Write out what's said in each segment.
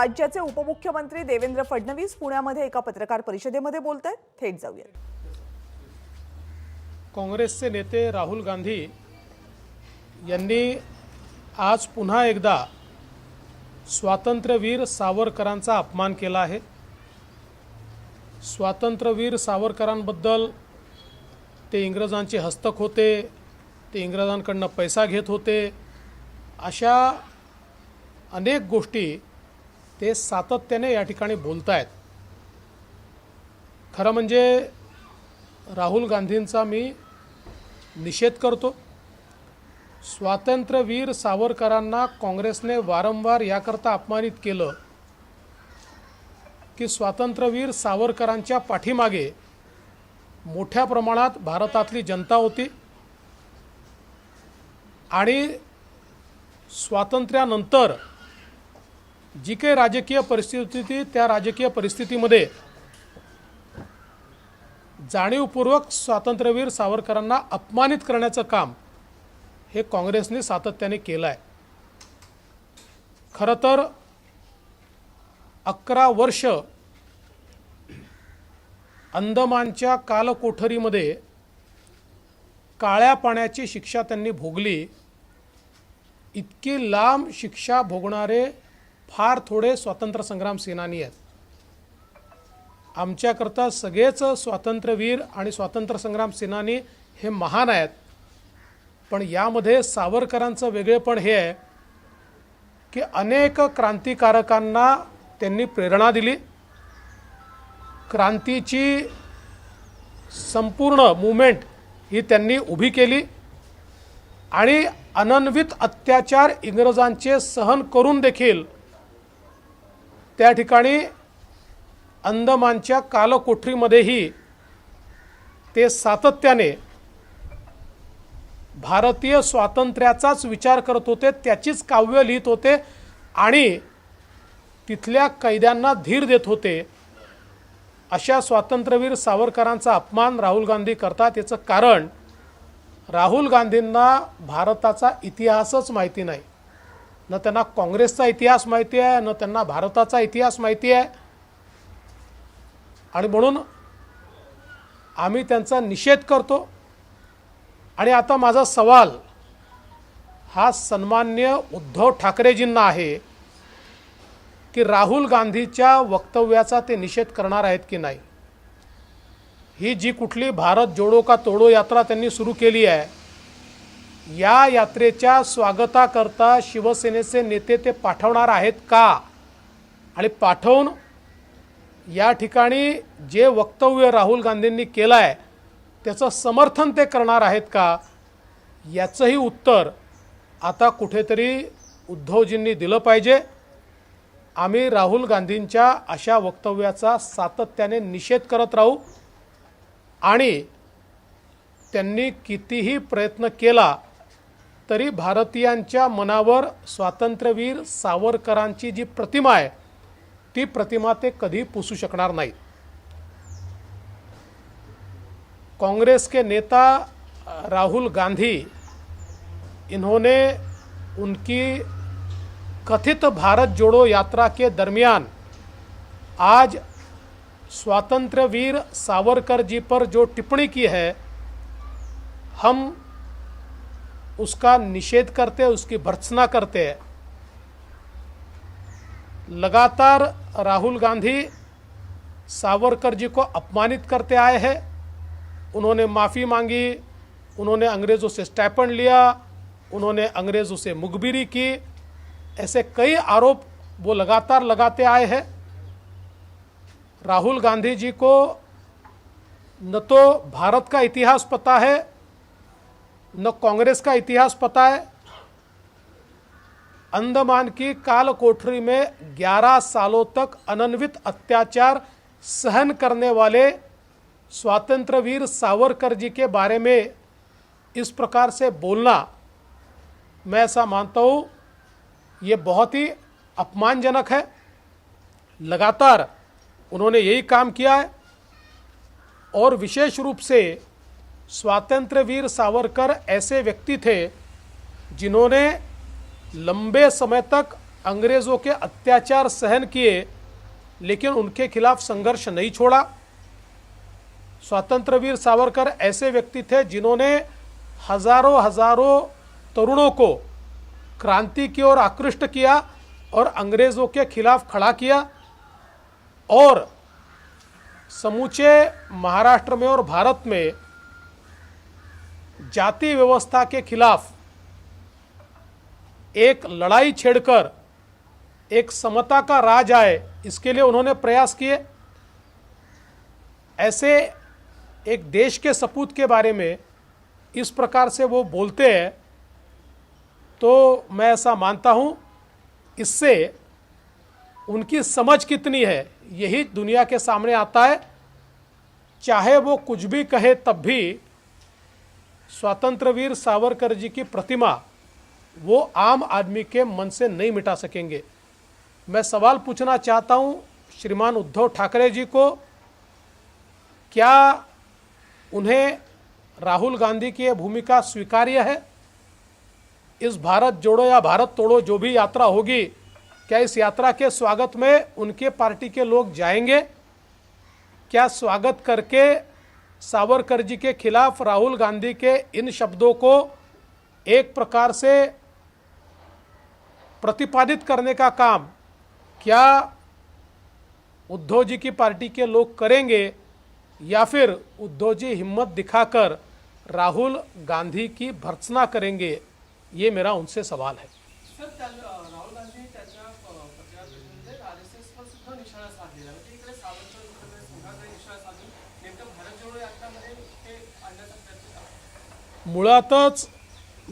राज्याचे उपमुख्यमंत्री देवेंद्र फडणवीस पुण्यामध्ये एका पत्रकार परिषदेमध्ये बोलतायत. थेट जाऊया. काँग्रेसचे नेते राहुल गांधी यांनी आज पुन्हा एकदा स्वातंत्र्यवीर सावरकरांचा अपमान केला आहे. स्वातंत्र्यवीर सावरकरांबद्दल ते इंग्रजांचे हस्तक होते, ते इंग्रजांकडून पैसा घेत होते, अशा अनेक गोष्टी ते सातत्याने या ठिकाणी बोलतायत. खरं म्हणजे राहुल गांधींचा मी निषेध करतो. स्वातंत्र्यवीर सावरकरांना काँग्रेसने वारंवार याकरता अपमानित केलं की स्वातंत्र्यवीर सावरकरांच्या पाठीमागे मोठ्या प्रमाणात भारतातली जनता होती आणि स्वातंत्र्यानंतर जी काही राजकीय परिस्थिती होती त्या राजकीय परिस्थितीमध्ये जाणीवपूर्वक स्वातंत्र्यवीर सावरकरांना अपमानित करण्याचं काम हे काँग्रेसने सातत्याने केलं आहे. खरं तर 11 वर्ष अंदमानच्या कालकोठरीमध्ये काळ्या पाण्याची शिक्षा त्यांनी भोगली. इतकी लांब शिक्षा भोगणारे फार थोडे स्वातंत्र्य संग्राम सेनानी आहेत. आमच्याकरता सगळेच स्वातंत्र्यवीर आणि स्वातंत्र्य संग्राम सेनानी हे महान आहेत. पण यामध्ये सावरकरांचं वेगळेपण हे आहे की अनेक क्रांतिकारकांना त्यांनी प्रेरणा दिली. क्रांतीची संपूर्ण मूवमेंट ही त्यांनी उभी केली आणि अनन्वित अत्याचार इंग्रजांचे सहन करून देखील त्या ठिकाणी अंदमानच्या कालकोठरीमध्येही ते सातत्याने भारतीय स्वातंत्र्याचाच विचार करत होते, त्याचीच काव्य लिहित होते आणि तिथल्या कैद्यांना धीर देत होते. अशा स्वातंत्र्यवीर सावरकरांचा अपमान राहुल गांधी करतात. याचं कारण राहुल गांधींना भारताचा इतिहासच माहिती नाही. न त्यांना काँग्रेसचा इतिहास माहिती आहे, न त्यांना भारताचा इतिहास माहिती आहे. आणि म्हणून आम्ही त्यांचा निषेध करतो. आणि आता माझा सवाल हा सन्माननीय उद्धव ठाकरेजींना आहे की राहुल गांधीच्या वक्तव्याचा ते निषेध करणार आहेत की नाही. ही जी कुठली भारत जोडो का तोडो यात्रा त्यांनी सुरू केली आहे, या यात्रेच्या स्वागताकरता शिवसेनेचे नेते ते पाठवणार आहेत का? आणि पाठवून या ठिकाणी जे वक्तव्य राहुल गांधींनी केलं आहे त्याचं समर्थन ते करणार आहेत का? याचंही उत्तर आता कुठेतरी उद्धवजींनी दिलं पाहिजे. आम्ही राहुल गांधींच्या अशा वक्तव्याचा सातत्याने निषेध करत राहू आणि त्यांनी कितीही प्रयत्न केला तरी भारतीयांच्या मनावर स्वातंत्र्यवीर सावरकरांची जी प्रतिमा आहे ती प्रतिमा ते कधी पुसू शकणार नाहीत. कांग्रेस के नेता राहुल गांधी इन्होंने उनकी कथित भारत जोड़ो यात्रा के दरमियान आज स्वातंत्र्यवीर सावरकर जी पर जो टिप्पणी की है, हम उसका निषेध करते, उसकी भर्त्सना करते हैं. लगातार राहुल गांधी सावरकर जी को अपमानित करते आए हैं. उन्होंने माफ़ी मांगी, उन्होंने अंग्रेज़ों से स्टाइपेंड लिया, उन्होंने अंग्रेज़ों से मुखबिरी की, ऐसे कई आरोप वो लगातार लगाते आए हैं. राहुल गांधी जी को न तो भारत का इतिहास पता है, न कांग्रेस का इतिहास पता है. अंडमान की काल कोठरी में 11 सालों तक अनन्वित अत्याचार सहन करने वाले स्वातंत्र्यवीर सावरकर जी के बारे में इस प्रकार से बोलना, मैं ऐसा मानता हूँ ये बहुत ही अपमानजनक है. लगातार उन्होंने यही काम किया है और विशेष रूप से स्वातंत्र्यवीर सावरकर ऐसे व्यक्ति थे जिन्होंने लंबे समय तक अंग्रेज़ों के अत्याचार सहन किए लेकिन उनके खिलाफ संघर्ष नहीं छोड़ा। स्वातंत्र्यवीर सावरकर ऐसे व्यक्ति थे जिन्होंने हजारों हजारों तरुणों को क्रांति की ओर आकृष्ट किया और अंग्रेज़ों के खिलाफ खड़ा किया और समूचे महाराष्ट्र में और भारत में जाति व्यवस्था के खिलाफ एक लड़ाई छेड़कर एक समता का राज आए, इसके लिए उन्होंने प्रयास किए। ऐसे एक देश के सपूत के बारे में इस प्रकार से वो बोलते हैं तो मैं ऐसा मानता हूँ इससे उनकी समझ कितनी है यही दुनिया के सामने आता है। चाहे वो कुछ भी कहे तब भी स्वतंत्रवीर सावरकर जी की प्रतिमा वो आम आदमी के मन से नहीं मिटा सकेंगे। मैं सवाल पूछना चाहता हूं श्रीमान उद्धव ठाकरे जी को, क्या उन्हें राहुल गांधी की यह भूमिका स्वीकार्य है? इस भारत जोड़ो या भारत तोड़ो जो भी यात्रा होगी, क्या इस यात्रा के स्वागत में उनके पार्टी के लोग जाएंगे? क्या स्वागत करके सावरकर जी के खिलाफ राहुल गांधी के इन शब्दों को एक प्रकार से प्रतिपादित करने का काम क्या उद्धव जी की पार्टी के लोग करेंगे या फिर उद्धव जी हिम्मत दिखाकर राहुल गांधी की भर्त्सना करेंगे? ये मेरा उनसे सवाल है। सर, राहुल गांधी त्यांच्या पत्रकार परिषदेमध्ये आरएसएसवर सुद्धा निशाणा साधलेला, म्हणजे इकडे सावरकर इकडे संघाकडे निशाणा साधून नेमकं भारत जोडो यात्रामध्ये ते आणण्याचा प्रयत्न करतात। मुळातच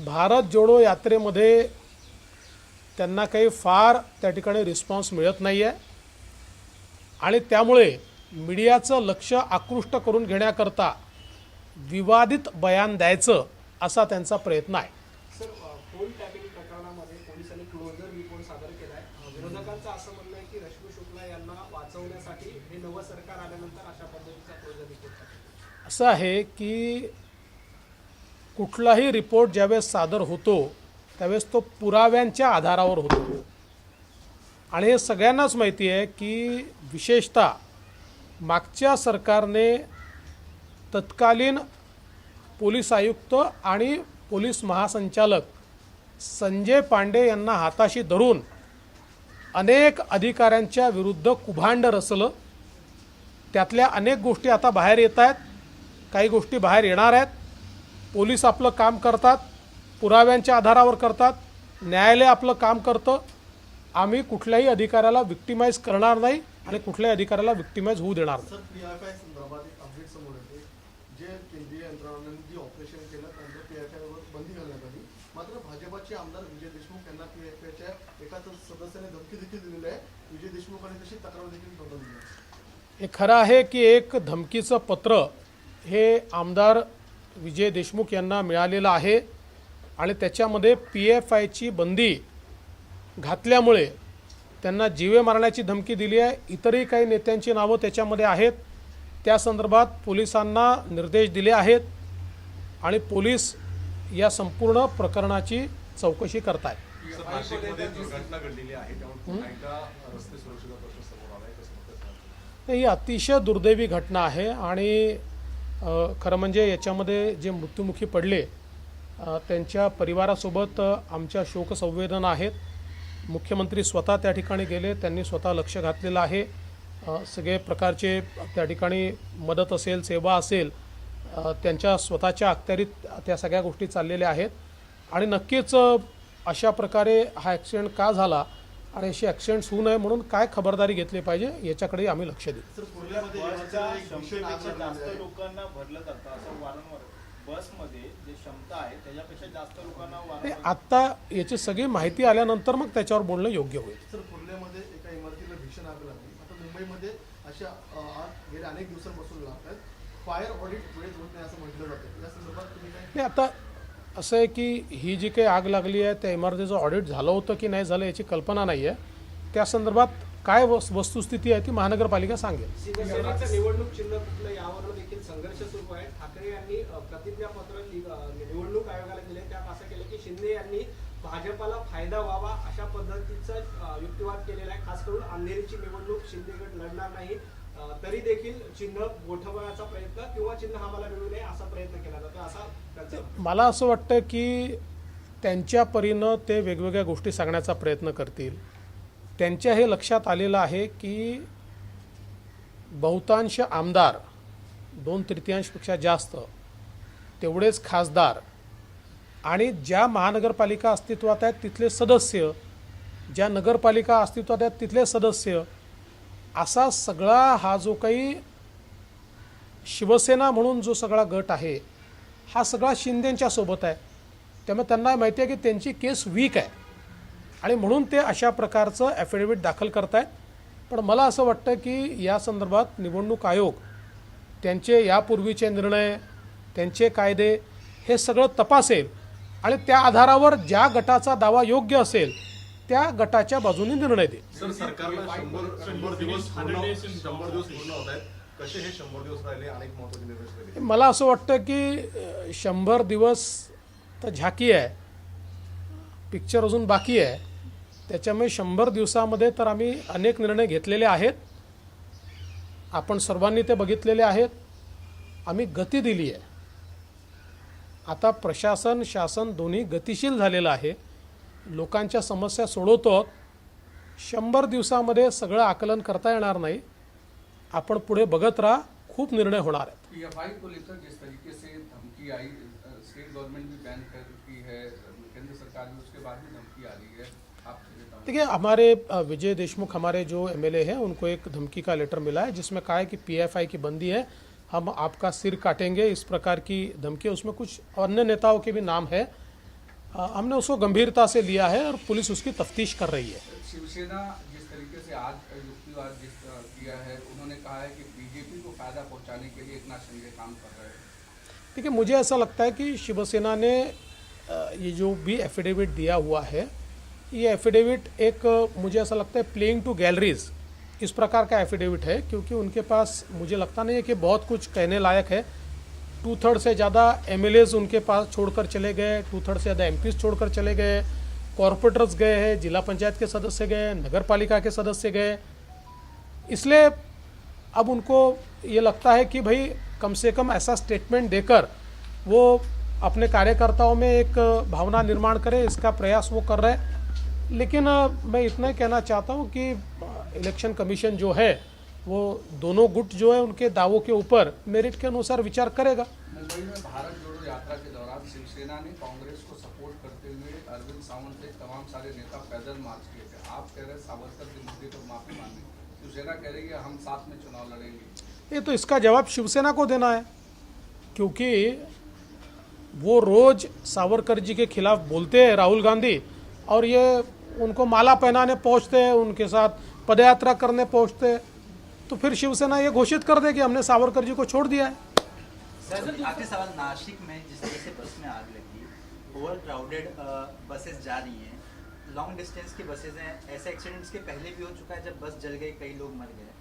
भारत जोडो यात्रेमध्ये त्यांना काही फार त्या ठिकाणी रिस्पॉन्स मिळत नाही आहे आणि त्यामुळे मीडियाचं लक्ष आकृष्ट करून घेण्याकरता विवादित बयान द्यायचं असा त्यांचा प्रयत्न आहे। सर, फोन टॅपिंग प्रकरणामध्ये पोलिसांनी क्लोजर रिपोर्ट सादर केलाय। विरोधकांचं असं म्हणणं आहे की रश्मी शुक्ला यांना वाचवण्यासाठी हे नवं सरकार आल्यानंतर अशा पद्धतीचा क्लोजर रिपोर्ट असं आहे की कुठलाही रिपोर्ट ज्यावेळेस सादर होतो त्यावेळेस तो पुराव्यांच्या आधारावर होतो आणि हे सगळ्यांनाच माहिती आहे की विशेषतः मागच्या सरकारने तत्कालीन पोलीस आयुक्त आणि पोलीस महासंचालक संजय पांडे यांना हाताशी धरून अनेक अधिकाऱ्यांच्या विरुद्ध कुभांड रचलं। त्यातल्या अनेक गोष्टी आता बाहेर येत आहेत, काही गोष्टी बाहेर येणार आहेत। पोलीस आपलं काम करतात, पुराव्यांच्या आधारावर करतात, न्यायालय आपलं काम करतं। आम्ही कुठल्याही अधिकाऱ्याला विक्टिमाइज करणार नाही आणि कुठल्याही अधिकाऱ्याला विक्टिमाइज होऊ देणार नाही। सर, पीएफआय संदर्भात एक अपडेट समोर येते, जे केंद्रीय यंत्रणांनी जे ऑपरेशन केलं त्यानंतर पीएफआयवर बंदी घालण्यात आली। मात्र भाजपचे आमदार विजय देशमुख यांना पीएफआयच्या एका सदस्याने धमकी देखील दिलेली आहे। विजय देशमुखांनी तशी तक्रार देखील नोंदवली आहे। हे खरं आहे की एक धमकीचं पत्र हे आमदार विजय देशमुख यांना मिळालेलं आहे आणि त्याच्यामध्ये पीएफआयची बंदी घातल्यामुळे त्यांना जीवे मारण्याची धमकी दिली आहे। इतरही काही नेत्यांची नावं त्याच्यामध्ये आहेत। त्या संदर्भात पोलिसांना निर्देश दिले आहेत आणि पोलीस या संपूर्ण प्रकरणाची चौकशी करत आहेत। नाशिकमध्ये दुर्घटना घडलेली आहे, त्यामुळे पुन्हा एकदा रस्ते सुरक्षेचा प्रश्न समोर आला आहे, कसं म्हणतात? ही अतिशय दुर्दैवी घटना आहे आणि खरं म्हणजे याच्यामध्ये जे मृत्युमुखी पडले त्यांच्या परिवारासोबत आमच्या शोकसंवेदना आहेत। मुख्यमंत्री स्वतः त्या ठिकाणी गेले, त्यांनी स्वतः लक्ष घातलेलं आहे। सगळे प्रकारचे त्या ठिकाणी मदत असेल, सेवा असेल, त्यांच्या स्वतःच्या अखत्यारीत त्या सगळ्या गोष्टी चाललेल्या आहेत आणि नक्कीच अशा प्रकारे हा ॲक्सिडेंट का झाला आणि असे ॲक्सिडेंट्स होऊ नये म्हणून काय खबरदारी घेतली पाहिजे याच्याकडे आम्ही लक्ष देऊ। सर, कुर्ल्यामध्ये बसच्या एक भीषण आग क्षमतेपेक्षा जास्त लागलेली आहे। लोकांना भरलं जातं असं वारंवार बसमध्ये जे क्षमता आहे त्याच्यापेक्षा जास्त लोकांना ते वारंवार आत्ता याची सगळी माहिती आल्यानंतर मग त्याच्यावर बोलणं योग्य होईल। सर, कुर्ल्यामध्ये एका इमारतीला भीषण आग लागली। आता मुंबईमध्ये अशा आग गेल्या अनेक दिवसांपासून लागत आहेत। फायर ऑडिट वेळेत होत नाही असं म्हटलं जातं, या संदर्भात तुम्ही काय? नाही, आता असं आहे की ही जी काही आग लागली आहे त्या इमारतीचं ऑडिट झालं होतं की नाही झालं याची कल्पना नाही आहे। त्या संदर्भात काय वस्तुस्थिती आहे ती महानगरपालिका सांगेल। शिवसेनेचं निवडणूक चिन्ह कुठलं यावर देखील संघर्ष सुरू आहे। ठाकरे यांनी प्रतिज्ञापत्र निवडणूक आयोगाला दिले, त्यात असं केलं की शिंदे यांनी भाजपाला फायदा व्हावा अशा पद्धतीचा युक्तिवाद केलेला आहे. खास करून अंधेरीची निवडणूक शिंदे गट लढणार नाही, तरी देखील चिन्ह गोठवण्याचा प्रयत्न किंवा चिन्ह आम्हाला मिळू नये असा प्रयत्न केला जातो, असा त्यांचा मला असं वाटतं की त्यांच्या परीनं ते वेगवेगळ्या गोष्टी सांगण्याचा प्रयत्न करतील. त्यांच्या हे लक्षात आलेलं आहे की बहुतांश आमदार 2/3पेक्षा जास्त, तेवढेच खासदार आणि ज्या महानगरपालिका अस्तित्वात आहेत तिथले सदस्य, ज्या नगरपालिका अस्तित्वात आहेत तिथले सदस्य, असा सगळा हा जो काही शिवसेना म्हणून जो सगळा गट आहे हा सगळा शिंदेंच्या सोबत आहे. त्यामुळे त्यांना माहिती आहे की त्यांची केस वीक आहे आणि म्हणून ते अशा प्रकारचं ॲफिडेविट दाखल करतायत. पण मला असं वाटतं की या संदर्भात निवडणूक आयोग त्यांचे यापूर्वीचे निर्णय, त्यांचे कायदे हे सगळं तपासेल आणि त्या आधारावर ज्या गटाचा दावा योग्य असेल त्या गटाच्या बाजूने निर्णय देईल. सर, सरकारला 100 दिवस पूर्ण होत आहेत. कसे हे 100 दिवस राहिले? अनेक महत्त्वाचे निर्णय झाले. मला असं वाटतं की 100 दिवस तर झाकी आहे, पिक्चर अजून बाकी आहे. त्याच्यामुळे 100 दिवसामध्ये तर आम्ही अनेक निर्णय घेतलेले आहेत, आपण सर्वांनी ते बघितलेले आहेत, आम्ही गती दिली आहे. आता प्रशासन शासन दोन्ही गतिशील झालेलं आहे, लोकांच्या समस्या सोडवतो. 100 दिवसामध्ये सगळं आकलन करता येणार नाही, आपण पुढे बघत राहा, खूप निर्णय होणार आहेत. पीएफआई को लेकर जिस तरीके से धमकी आई, स्टेट गवर्नमेंट भी बैन कर रही है, केंद्र सरकार भी, उसके बाद भी धमकी आ रही है, आप देखिए हमारे विजय देशमुख हमारे जो एमएलए हैं उनको एक धमकी का लेटर मिला है जिसमें कहा है कि पीएफआई की बंदी है, हम आपका सिर काटेंगे, इस प्रकार की धमकी. उसमें कुछ अन्य नेताओं के भी नाम है. हमने उसको गंभीरता से लिया है और पुलिस उसकी तफ्तीश कर रही है. शिवसेना जिस तरीके से आज युक्तिवाद जिस किया है, उन्होंने कहा है कि बीजेपी को फायदा पहुंचाने के लिए एकनाथ शिंदे काम कर रहे हैं. देखिए मुझे ऐसा लगता है कि शिवसेना ने ये जो भी एफिडेविट दिया हुआ है, ये एफिडेविट एक मुझे ऐसा लगता है प्लेइंग टू गैलरीज इस प्रकार का एफिडेविट है, क्योंकि उनके पास मुझे लगता नहीं है कि बहुत कुछ कहने लायक है. 2/3 से ज़्यादा एमएलएज उनके पास छोड़कर चले गए, 2/3 से ज़्यादा एमपीज छोड़कर चले गए, कॉरपोरेटर्स गए हैं, जिला पंचायत के सदस्य गए, नगर पालिका के सदस्य गए. इसलिए अब उनको ये लगता है कि भाई कम से कम ऐसा स्टेटमेंट देकर वो अपने कार्यकर्ताओं में एक भावना निर्माण करे, इसका प्रयास वो कर रहे हैं. लेकिन मैं इतना ही कहना चाहता हूँ कि इलेक्शन कमीशन जो है वो दोनों गुट जो है उनके दावों के ऊपर मेरिट के अनुसार विचार करेगा. मुंबई में भारत जोड़ो यात्रा के दौरान शिवसेना ने कांग्रेस को सपोर्ट करते हुए अरविंद सावंत सहित तमाम सारे नेता पैदल मार्च किए थे. आप कह रहे सावरकर के मुद्दे पर माफी मांगे, शिवसेना कह रही है हम साथ में चुनाव लड़ेंगे. ये तो इसका जवाब शिवसेना को देना है, क्योंकि वो रोज सावरकर जी के खिलाफ बोलते हैं राहुल गांधी, और ये उनको माला पहनाने पहुंचते हैं, उनके साथ पदयात्रा करने पहुंचते हैं. तो फिर शिवसेना ये घोषित कर दे कि हमने सावरकर जी को छोड़ दिया है. सर आखिरी सवाल, नासिक में जिस तरह से बस में आग लगी, ओवर क्राउडेड बसेस जा रही हैं, लॉन्ग डिस्टेंस की बसेस हैं, ऐसे एक्सीडेंट्स के पहले भी हो चुका है जब बस जल गई, कई लोग मर गए.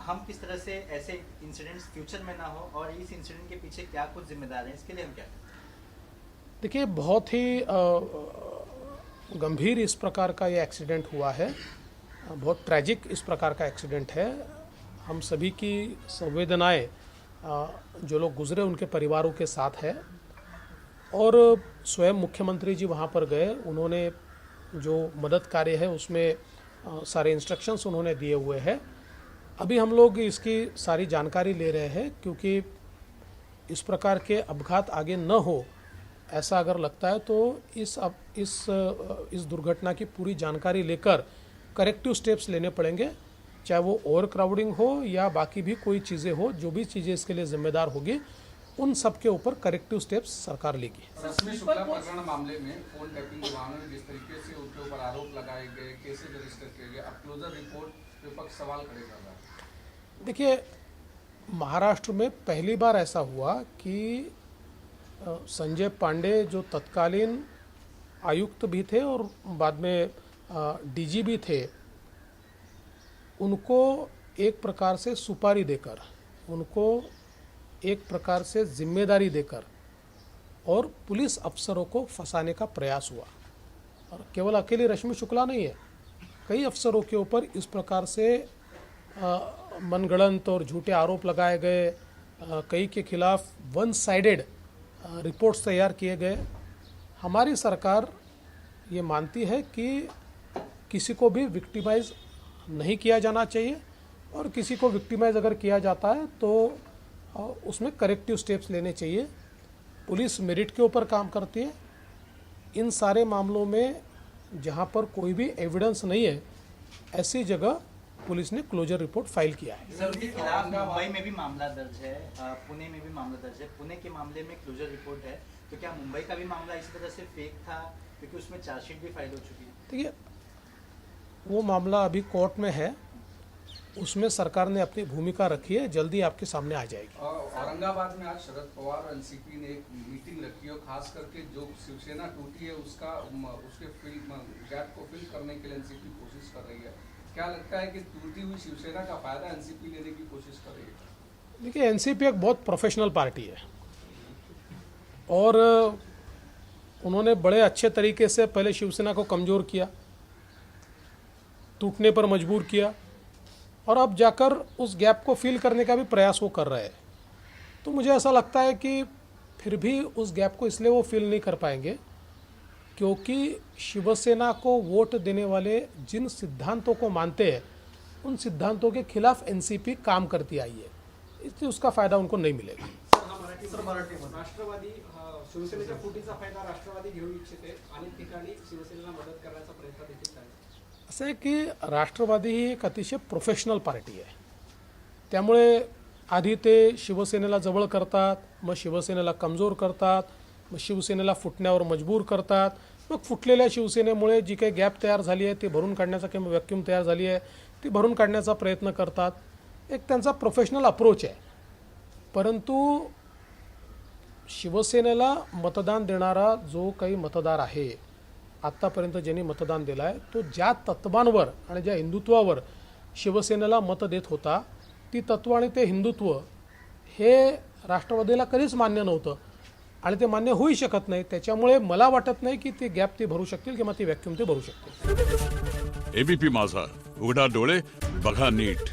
हम किस तरह से ऐसे इंसिडेंट्स फ्यूचर में ना हो और इस इंसिडेंट के पीछे क्या कुछ जिम्मेदार हैं, इसके लिए हम क्या करें? देखिए बहुत ही गंभीर इस प्रकार का ये एक्सीडेंट हुआ है, बहुत ट्रैजिक इस प्रकार का एक्सीडेंट है. हम सभी की संवेदनाएं जो लोग गुजरे उनके परिवारों के साथ है. और स्वयं मुख्यमंत्री जी वहाँ पर गए, उन्होंने जो मदद कार्य है उसमें सारे इंस्ट्रक्शंस उन्होंने दिए हुए हैं. अभी हम लोग इसकी सारी जानकारी ले रहे हैं, क्योंकि इस प्रकार के अपघात आगे न हो ऐसा अगर लगता है तो इस दुर्घटना की पूरी जानकारी लेकर करेक्टिव स्टेप्स लेने पड़ेंगे, चाहे वो ओवर क्राउडिंग हो या बाकी भी कोई चीज़ें हो. जो भी चीज़ें इसके लिए जिम्मेदार होगी उन सब के ऊपर करेक्टिव स्टेप्स सरकार लेगी. रश्मि शुक्ला प्रकरण मामले में फोन टैपिंग के मामले में जिस तरीके से उनके ऊपर आरोप लगाए गए, केसेस रजिस्टर किए गए, अब क्लोजर रिपोर्ट विपक्ष सवाल खड़े कर रहा है. देखिए महाराष्ट्र में पहली बार ऐसा हुआ कि संजय पांडे जो तत्कालीन आयुक्त भी थे और बाद में डीजी भी थे, उनको एक प्रकार से सुपारी देकर, उनको एक प्रकार से जिम्मेदारी देकर और पुलिस अफसरों को फंसाने का प्रयास हुआ. और केवल अकेली रश्मि शुक्ला नहीं है, कई अफसरों के ऊपर इस प्रकार से मनगढ़ंत और झूठे आरोप लगाए गए, कई के खिलाफ वन साइडेड रिपोर्ट्स तैयार किए गए। हमारी सरकार ये मानती है कि किसी को भी विक्टिमाइज नहीं किया जाना चाहिए, और किसी को विक्टिमाइज अगर किया जाता है तो उसमें करेक्टिव स्टेप्स लेने चाहिए। पुलिस मेरिट के ऊपर काम करती है। इन सारे मामलों में जहां पर कोई भी एविडेंस नहीं है, ऐसी जगह पुलिस ने क्लोजर रिपोर्ट फाइल किया है। सर, उनके खिलाफ मुंबई में भी मामला दर्ज है, पुणे में भी मामला दर्ज है। पुणे के मामले में क्लोजर रिपोर्ट है, तो क्या मुंबई का भी मामला इसी तरह से फेक था, क्योंकि उसमें चार्जशीट भी फाइल हो चुकी है? देखिए, वो मामला अभी कोर्ट में है, उसमें सरकार ने अपनी भूमिका रखी है, जल्दी आपके सामने आ जाएगी। औरंगाबाद में आज शरद पवार और एनसीपी ने एक मीटिंग रखी और खास करके जो शिवसेना टूटी है उसके गैप को फिल करने के लिए एनसीपी कोशिश कर रही है। क्या लगता है कि टूटी हुई शिवसेना का फायदा एनसीपी लेने की कोशिश कर रही है? देखिए, एनसीपी एक बहुत प्रोफेशनल पार्टी है और उन्होंने बड़े अच्छे तरीके से पहले शिवसेना को कमज़ोर किया, टूटने पर मजबूर किया, और अब जाकर उस गैप को फिल करने का भी प्रयास वो कर रहे हैं। तो मुझे ऐसा लगता है कि फिर भी उस गैप को इसलिए वो फिल नहीं कर पाएंगे क्योंकि शिवसेना को वोट देने वाले जिन सिद्धांतों को मानते हैं, उन सिद्धांतों के खिलाफ एनसीपी काम करती आई है, इसलिए उसका फायदा उनको नहीं मिलेगा। सर, मराठीमध्ये राष्ट्रवादी शिवसेनेच्या फुटीचा फायदा राष्ट्रवादी घेऊ इच्छिते, अनेक ठिकाणी शिवसेनेला मदत करण्याचा प्रयत्न देखील आहे। असं आहे की राष्ट्रवादी ही एक अतिशय प्रोफेशनल पार्टी आहे, त्यामुळे आधी ते शिवसेनेला जवळ करतात, मग शिवसेनेला कमजोर करतात, मग शिवसेनेला फुटण्यावर मजबूर करतात, मग फुटलेल्या शिवसेनेमुळे जी काही गॅप तयार झाली आहे ती भरून काढण्याचा किंवा व्हॅक्यूम तयार झाली आहे ती भरून काढण्याचा प्रयत्न करतात। एक त्यांचा प्रोफेशनल अप्रोच आहे, परंतु शिवसेनेला मतदान देणारा जो काही मतदार आहे, आत्तापर्यंत ज्यांनी मतदान दिलं आहे, तो ज्या तत्वांवर आणि ज्या हिंदुत्वावर शिवसेनेला मत देत होता, ती तत्व आणि ते हिंदुत्व हे राष्ट्रवादीला कधीच मान्य नव्हतं आणि ते मान्य होऊ शकत नाही। त्याच्यामुळे मला वाटत नाही की ती गॅप ते भरू शकतील किंवा ती व्हॅक्यूम ते भरू शकतील। एबीपी माझा, उघडा डोळे बघा नीट।